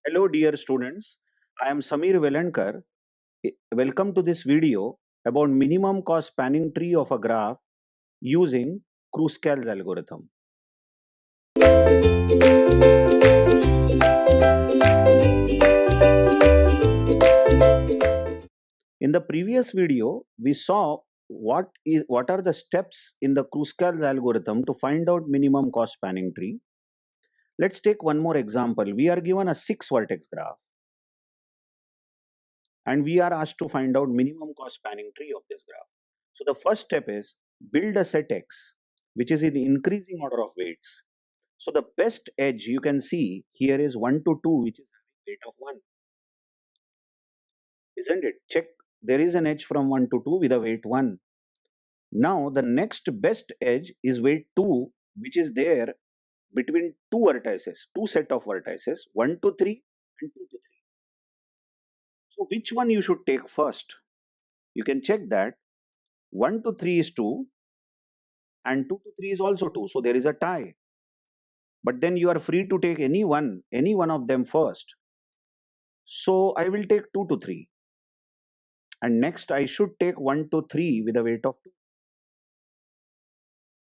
Hello dear students, I am Samir Velankar. Welcome to this video about minimum cost spanning tree of a graph using Kruskal algorithm. In the previous video, we saw what are the steps in the Kruskal algorithm to find out minimum cost spanning tree. Let's take one more example. We are given a 6 vertex graph and we are asked to find out minimum cost spanning tree of this graph. So the first step is build a set X, which is in increasing order of weights. So the best edge you can see here is 1 to 2, which is having weight of 1, isn't it? Check, there is an edge from 1 to 2 with a weight 1. Now the next best edge is weight 2, which is there between two vertices, two set of vertices, 1 to 3 and 2 to 3. So which one you should take first? You can check that 1 to 3 is 2 and 2 to 3 is also 2. So there is a tie. But then you are free to take any one of them first. So I will take 2 to 3. And next I should take 1 to 3 with a weight of 2.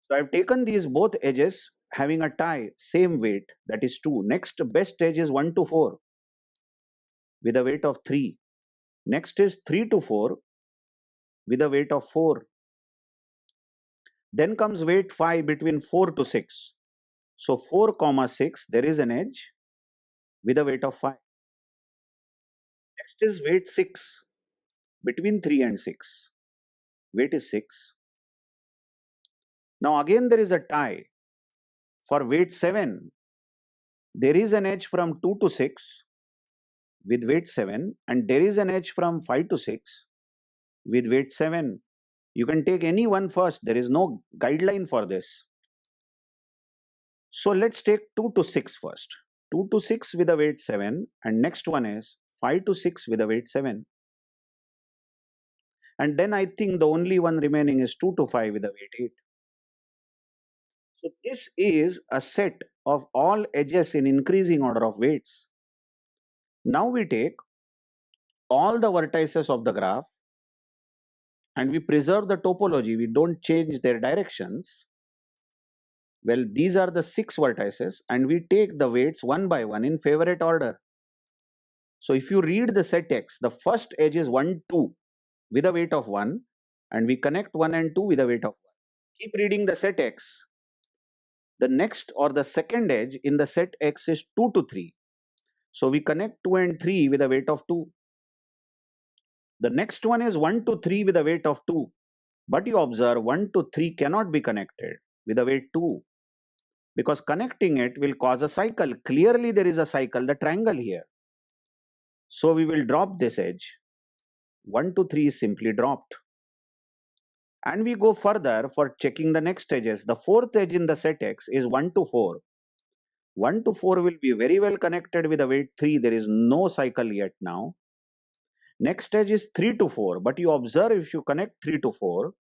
So I've taken these both edges having a tie, same weight, that is 2. Next best edge is 1 to 4 with a weight of 3. Next is 3 to 4 with a weight of 4. Then comes weight 5 between 4 to 6. So 4 comma 6, there is an edge with a weight of 5. Next is weight 6 between 3 and 6. Weight is 6. Now again there is a tie. For weight 7, there is an edge from 2 to 6 with weight 7 and there is an edge from 5 to 6 with weight 7. You can take any one first. There is no guideline for this. So let's take 2 to 6 first. 2 to 6 with a weight 7 and next one is 5 to 6 with a weight 7. And then I think the only one remaining is 2 to 5 with a weight 8. So this is a set of all edges in increasing order of weights. Now we take all the vertices of the graph and we preserve the topology. We don't change their directions. Well, these are the 6 vertices and we take the weights one by one in favorite order. So if you read the set X, the first edge is 1, 2 with a weight of 1 and we connect 1 and 2 with a weight of 1. Keep reading the set X. The next or the second edge in the set X is 2 to 3. So we connect 2 and 3 with a weight of 2. The next one is 1 to 3 with a weight of 2. But you observe 1 to 3 cannot be connected with a weight 2 because connecting it will cause a cycle. Clearly there is a cycle, the triangle here. So we will drop this edge. 1 to 3 is simply dropped. And we go further for checking the next edges. The fourth edge in the set X is 1 to 4. 1 to 4 will be very well connected with a weight 3. There is no cycle yet now. Next edge is 3 to 4. But you observe if you connect 3 to 4,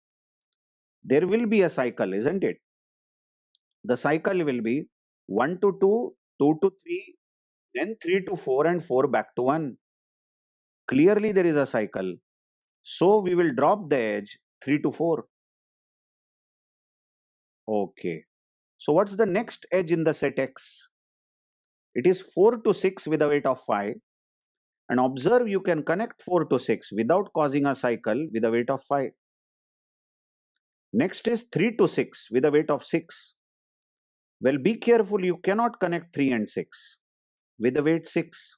there will be a cycle, isn't it? The cycle will be 1 to 2, 2 to 3, then 3 to 4 and 4 back to 1. Clearly there is a cycle. So we will drop the edge 3 to 4. Okay. So what's the next edge in the set X? It is 4 to 6 with a weight of 5. And observe you can connect 4 to 6 without causing a cycle with a weight of 5. Next is 3 to 6 with a weight of 6. Well, be careful, you cannot connect 3 and 6 with the weight 6.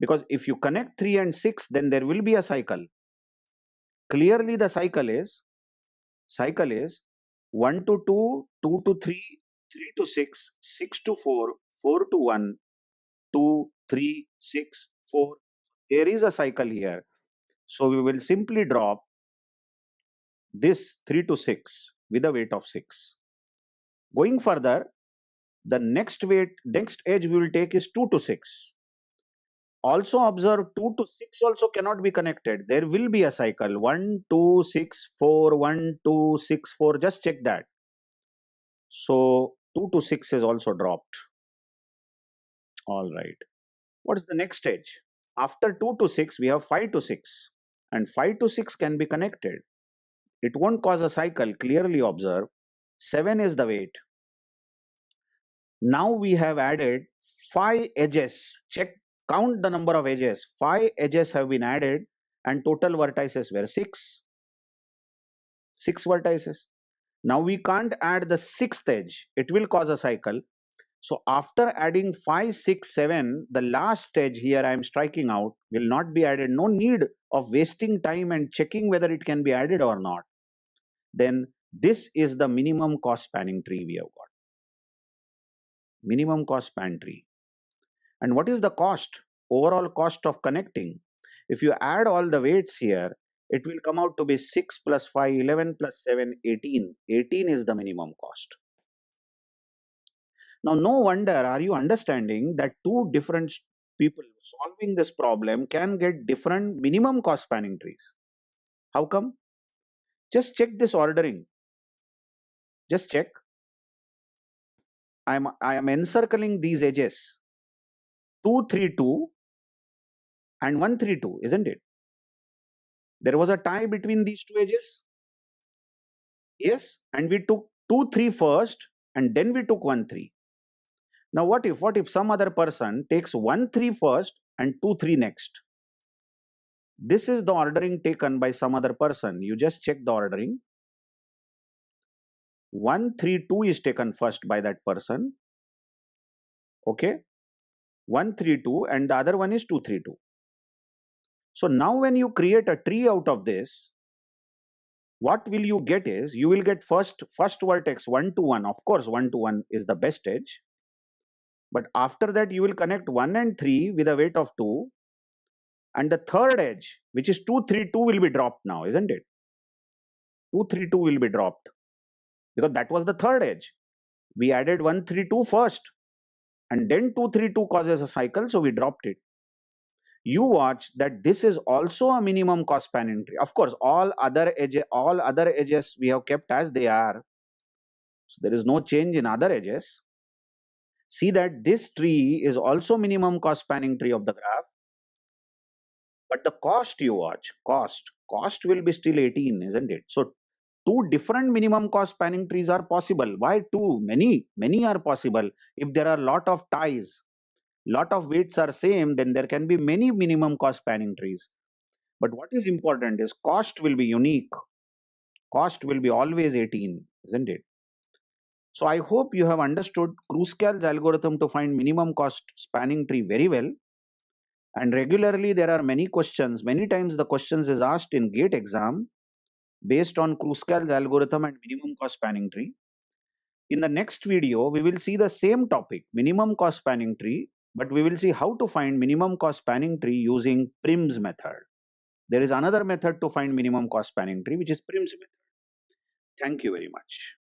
Because if you connect 3 and 6, then there will be a cycle. Clearly the cycle is 1 to 2, 2 to 3, 3 to 6, 6 to 4, 4 to 1, 2, 3, 6, 4. There is a cycle here. So we will simply drop this 3 to 6 with a weight of 6. Going further, the next edge we will take is 2 to 6. Also observe 2 to 6 also cannot be connected. There will be a cycle 1, 2, 6, 4, 1, 2, 6, 4. Just check that. So 2 to 6 is also dropped. All right. What is the next edge? After 2 to 6, we have 5 to 6. And 5 to 6 can be connected. It won't cause a cycle, clearly observe. 7 is the weight. Now we have added 5 edges. Check, count the number of edges. 5 edges have been added and total vertices were 6. 6 vertices. Now we can't add the sixth edge. It will cause a cycle. So after adding 5, 6, 7, the last edge here I am striking out will not be added. No need of wasting time and checking whether it can be added or not. Then this is the minimum cost spanning tree we have got. Minimum cost span tree. And what is the cost? Overall cost of connecting. If you add all the weights here, it will come out to be 6 plus 5, 11 plus 7, 18. 18 is the minimum cost. Now, no wonder are you understanding that two different people solving this problem can get different minimum cost spanning trees. How come? Just check this ordering. Just check. I am encircling these edges. 2, 3, 2 and 1, 3, 2, isn't it? There was a tie between these two edges. Yes, and we took 2, 3 first and then we took 1, 3. Now what if some other person takes 1, 3 first and 2, 3 next? This is the ordering taken by some other person. You just check the ordering. 1, 3, 2 is taken first by that person. Okay. 1, 3, 2 and the other one is 2, 3, 2. So now when you create a tree out of this, what will you get is you will get first vertex 1 to 1. Of course, 1 to 1 is the best edge. But after that, you will connect 1 and 3 with a weight of 2. And the third edge, which is 2, 3, 2 will be dropped now, isn't it? 2, 3, 2 will be dropped because that was the third edge. We added 1, 3, 2 first and then 2, 3, 2 causes a cycle. So we dropped it. You watch that this is also a minimum cost spanning tree. Of course, all other edges we have kept as they are. So there is no change in other edges. See that this tree is also minimum cost spanning tree of the graph. But the cost you watch, cost will be still 18, isn't it? So two different minimum cost spanning trees are possible. Why two? Many are possible. If there are lot of ties, lot of weights are same, then there can be many minimum cost spanning trees. But what is important is cost will be unique. Cost will be always 18, isn't it? So I hope you have understood Kruskal's algorithm to find minimum cost spanning tree very well. And regularly there are many questions. Many times the questions is asked in GATE exam based on Kruskal's algorithm and minimum cost spanning tree. In the next video, we will see the same topic, minimum cost spanning tree, but we will see how to find minimum cost spanning tree using Prim's method. There is another method to find minimum cost spanning tree, which is Prim's method. Thank you very much.